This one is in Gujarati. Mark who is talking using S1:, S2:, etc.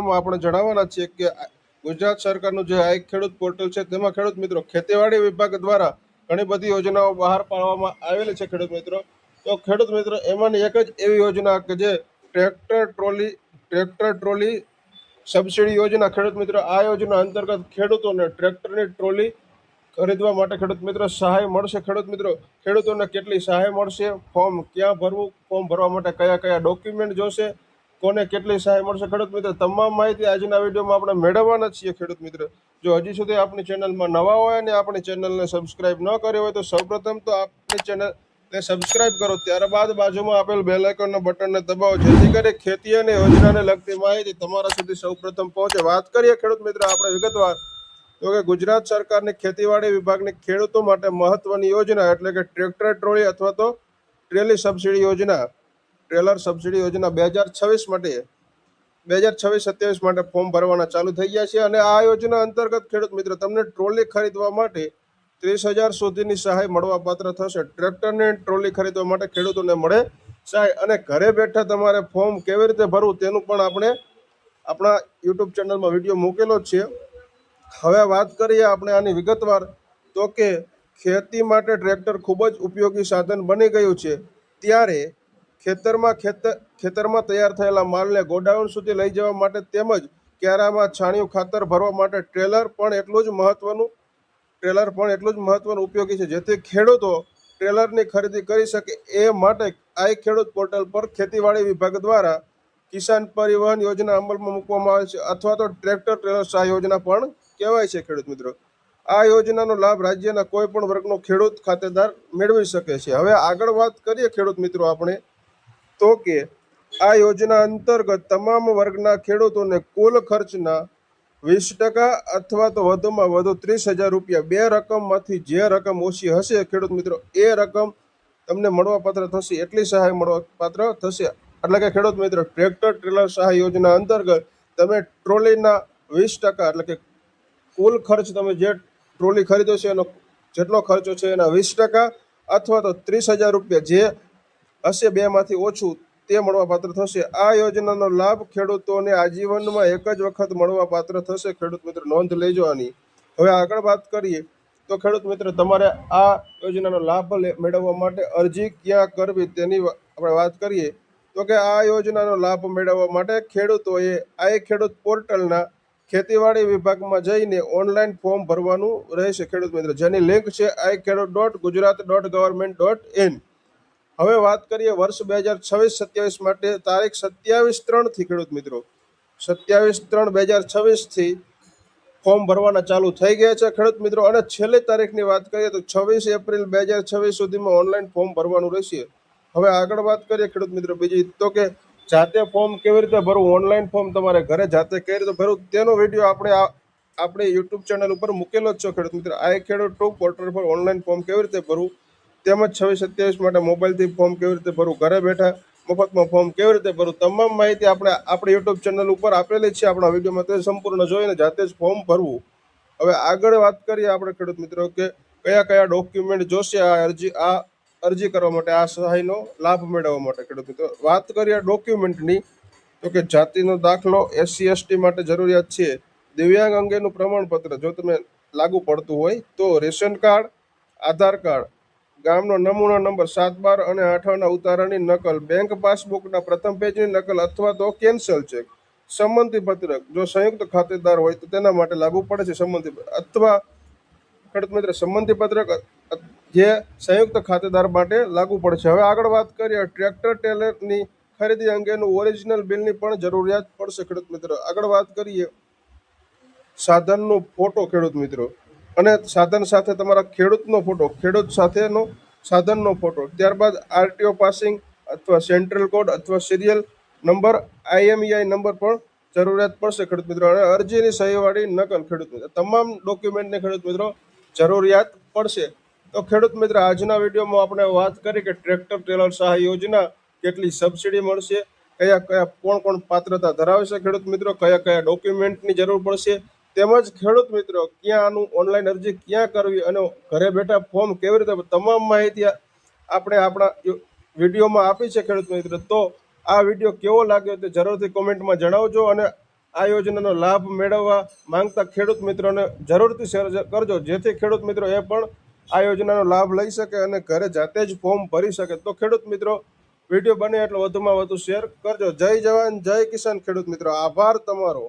S1: વિડીયોમાં આપણે જણાવવાના છીએ કે ગુજરાત સરકારનું જે આ ખેડૂત પોર્ટલ છે તેમાં ખેડૂત મિત્રો ખેતીવાડી વિભાગ દ્વારા ઘણી બધી યોજનાઓ બહાર પાડવામાં આવેલી છે ખેડૂત મિત્રો. તો ખેડૂત મિત્રો એમાંની એક જ એવી યોજના કે જે ટ્રેક્ટર ટ્રોલી સબસિડી યોજના. ખેડૂત મિત્રો આ યોજના અંતર્ગત ખેડૂતોને ટ્રેક્ટરની ટ્રોલી ખરીદવા માટે ખેડૂત મિત્રો સહાય મળશે. ખેડૂત મિત્રો ખેડૂતોને કેટલી સહાય મળશે, ફોર્મ ક્યાં ભરવું, ફોર્મ ભરવા માટે કયા કયા ડોક્યુમેન્ટ જોશે, કોને કેટલી સહાય મળશે, ખેડૂત મિત્રો તમામ માહિતી આજના વિડીયોમાં આપણે મેળવવાના છીએ. ખેડૂત મિત્રો જો હજી સુધી આપણી ચેનલમાં નવા હોય અને આપણી ચેનલને સબસ્ક્રાઇબ ન કરી હોય તો સૌપ્રથમ તો આપણી ચેનલને સબસ્ક્રાઇબ કરો, ત્યારબાદ બાજુમાં આપેલ બેલ આઇકોનના બટનને દબાવો જેથી કરી ખેતી અને યોજનાને લગતી માહિતી તમારા સુધી સૌપ્રથમ પહોંચે. વાત કરીએ ખેડૂત મિત્રો આપણે વિગતવાર તો કે ગુજરાત સરકારની ખેતીવાડી વિભાગની ખેડૂતો માટે મહત્વની યોજના એટલે કે ટ્રેક્ટર ટ્રોલી અથવા તો ટ્રેલર સબસિડી યોજના 2026 માટે 2026-27 માટે ફોર્મ ભરવાના ચાલુ થઈ ગયા છે. અને આ યોજના અંતર્ગત ખેડૂત મિત્રો તમને ટ્રોલી ખરીદવા માટે 30,000 સુધીની સહાય મળવા પાત્ર થશે. ટ્રેક્ટરની ટ્રોલી ખરીદવા માટે ખેડૂતોને મળે સહાય. અને ઘરે બેઠા તમારે ફોર્મ કેવી રીતે ભરવું તેનું પણ આપણે આપણા યુટ્યુબ ચેનલમાં વિડીયો મૂકેલો જ છે. હવે વાત કરીએ આપણે આની વિગતવાર તો કે ખેતી માટે ટ્રેક્ટર ખૂબ જ ઉપયોગી સાધન બની ગયું છે. ત્યારે ખેતરમાં તૈયાર થયેલા માલને ગોડાઉન સુધી લઈ જવા માટે તેમજ ક્યારામાં છાણિયું ખાતર ભરવા માટે ટ્રેલર પણ એટલું જ મહત્વનું ઉપયોગી છે. જેથી ખેડૂતો ટ્રેલરની ખરીદી કરી શકે એ માટે આ ખેડૂત પોર્ટલ પર ખેતીવાડી વિભાગ દ્વારા કિસાન પરિવહન યોજના અમલમાં મૂકવામાં આવે છે અથવા તો ટ્રેક્ટર ટ્રેલર સહાય યોજના પણ કહેવાય છે. ખેડૂત મિત્રો આ યોજનાનો લાભ રાજ્યના કોઈ પણ વર્ગનો ખેડૂત ખાતેદાર મેળવી શકે છે. હવે આગળ વાત કરીએ ખેડૂત મિત્રો આપણે તો કે આ યોજના અંતર્ગત તમામ વર્ગના ખેડૂતોને કુલ ખર્ચના 20% અથવા તો વધુમાં વધુ 30,000 રૂપિયા બે રકમમાંથી જે રકમ ઓછી હશે ખેડૂત મિત્રો એ રકમ તમને મળવાપાત્ર થશે, એટલી સહાય મળવાપાત્ર થશે. એટલે કે ખેડૂત મિત્રો ટ્રેક્ટર ટ્રેલર સહાય યોજના અંતર્ગત તમે ટ્રોલીના 20% એટલે કે કુલ ખર્ચ તમે જે ટ્રોલી ખરીદો છે એનો જેટલો ખર્ચો છે એના 20% અથવા તો 30,000 રૂપિયા જે હશે બેમાંથી ઓછું તે મળવાપાત્ર થશે. આ યોજનાનો લાભ ખેડૂતોને આજીવનમાં એક જ વખત મળવાપાત્ર થશે. ખેડૂત મિત્રો નોંધ લેજો આની. હવે આગળ વાત કરીએ તો ખેડૂત મિત્રો તમારે આ યોજનાનો લાભ મેળવવા માટે અરજી ક્યાં કરવી તેની આપણે વાત કરીએ તો કે આ યોજનાનો લાભ મેળવવા માટે ખેડૂતોએ આ ખેડૂત પોર્ટલના ખેતીવાડી વિભાગમાં જઈને ઓનલાઈન ફોર્મ ભરવાનું રહેશે. ખેડૂત મિત્રો જેની લિંક છે iKheડૂત.gujarat.government.in. હવે વાત કરીએ વર્ષ 2026-27 માટે તારીખ 27/3 ખેડૂત મિત્રો 27/3/2026 ફોર્મ ભરવાના ચાલુ થઈ ગયા છે ખેડૂત મિત્રો. અને છેલ્લી તારીખની વાત કરીએ તો 26 એપ્રિલ 2026 સુધીમાં ઓનલાઈન ફોર્મ ભરવાનું રહેશે. હવે આગળ વાત કરીએ ખેડૂત મિત્રો બીજી તો કે જાતે ફોર્મ કેવી રીતે ભરવું, ઓનલાઈન ફોર્મ તમારે ઘરે જાતે કેવી રીતે ભરવું તેનો વિડીયો આપણે યુટ્યુબ ચેનલ ઉપર મૂકેલો જ છે ખેડૂત મિત્રો. આ ખેડૂત પોર્ટલ પર ઓનલાઈન ફોર્મ કેવી રીતે ભરવું તેમજ 26-27 માટે મોબાઈલથી ફોર્મ કેવી રીતે ભરવું, ઘરે બેઠા મફતમાં ફોર્મ કેવી રીતે ભરવું તમામ માહિતી આપણે આપણી યુટ્યુબ ચેનલ ઉપર આપેલી છે આપણા વિડીયોમાં. તે સંપૂર્ણ જોઈને જાતે જ ફોર્મ ભરવું. હવે આગળ વાત કરીએ આપણે ખેડૂત મિત્રો કે કયા કયા ડોક્યુમેન્ટ જોશે આ અરજી કરવા માટે, આ સહાયનો લાભ મેળવવા માટે. ખેડૂત મિત્રો વાત કરીએ ડોક્યુમેન્ટની તો કે જાતિનો દાખલો SC/ST માટે જરૂરિયાત છે, દિવ્યાંગ અંગેનું પ્રમાણપત્ર જો તમે લાગુ પડતું હોય તો, રેશન કાર્ડ, આધાર કાર્ડ, ગામનો નમૂના નંબર 7, 12 અને 8 ઉતારાની નકલ, બેંક પાસબુકના પ્રથમ પેજની નકલ અથવા તો કેન્સલ ચેક, સંમતિ પત્રક જો સંયુક્ત ખાતેદાર હોય તો તેના માટે લાગુ પડે છે સંમતિ અથવા ખેડૂત મિત્ર સંમતિ પત્રક જે સંયુક્ત ખાતેદાર માટે લાગુ પડે છે. હવે આગળ વાત કરીએ ટ્રેક્ટર ટ્રેલરની ખરીદી અંગેનું ઓરિજિનલ બિલની પણ જરૂરિયાત પડશે. ખેડૂત મિત્રો આગળ વાત કરીએ સાધનનો ફોટો ખેડૂત મિત્રો અને સાધન સાથે તમારા ખેડૂતનો ફોટો, ખેડૂત સાથેનો સાધનનો ફોટો, ત્યારબાદ RTO પાસિંગ અથવા સેન્ટ્રલ કોડ અથવા સિરિયલ નંબર IMEI નંબર પણ જરૂરિયાત પડશે ખેડૂત મિત્રો. અને અરજીની સહીવાળી નકલ ખેડૂત મિત્રો તમામ ડોક્યુમેન્ટની ખેડૂત મિત્રો જરૂરિયાત પડશે. તો ખેડૂત મિત્ર આજના વિડીયોમાં આપણે વાત કરી કે ટ્રેક્ટર ટ્રેલર સહાય યોજના કેટલી સબસિડી મળશે, કોણ પાત્રતા ધરાવે છે ખેડૂત મિત્રો, કયા કયા ડોક્યુમેન્ટની જરૂર પડશે, તેમજ ખેડૂત મિત્રો ક્યાં આનું ઓનલાઈન અરજી ક્યાં કરવી અને ઘરે બેઠા ફોર્મ કેવી રીતે તમામ માહિતી આપણે આપણા વિડીયોમાં આપી છે ખેડૂત મિત્રો. તો આ વિડીયો કેવો લાગ્યો તે જરૂરથી કોમેન્ટમાં જણાવજો અને આ યોજનાનો લાભ મેળવવા માંગતા ખેડૂત મિત્રોને જરૂરથી શેર કરજો, જેથી ખેડૂત મિત્રો એ પણ આ યોજનાનો લાભ લઈ શકે અને ઘરે જાતે જ ફોર્મ ભરી શકે. તો ખેડૂત મિત્રો વિડીયો બને એટલે વધુમાં વધુ શેર કરજો. જય જવાન જય કિસાન ખેડૂત મિત્રો, આભાર તમારો.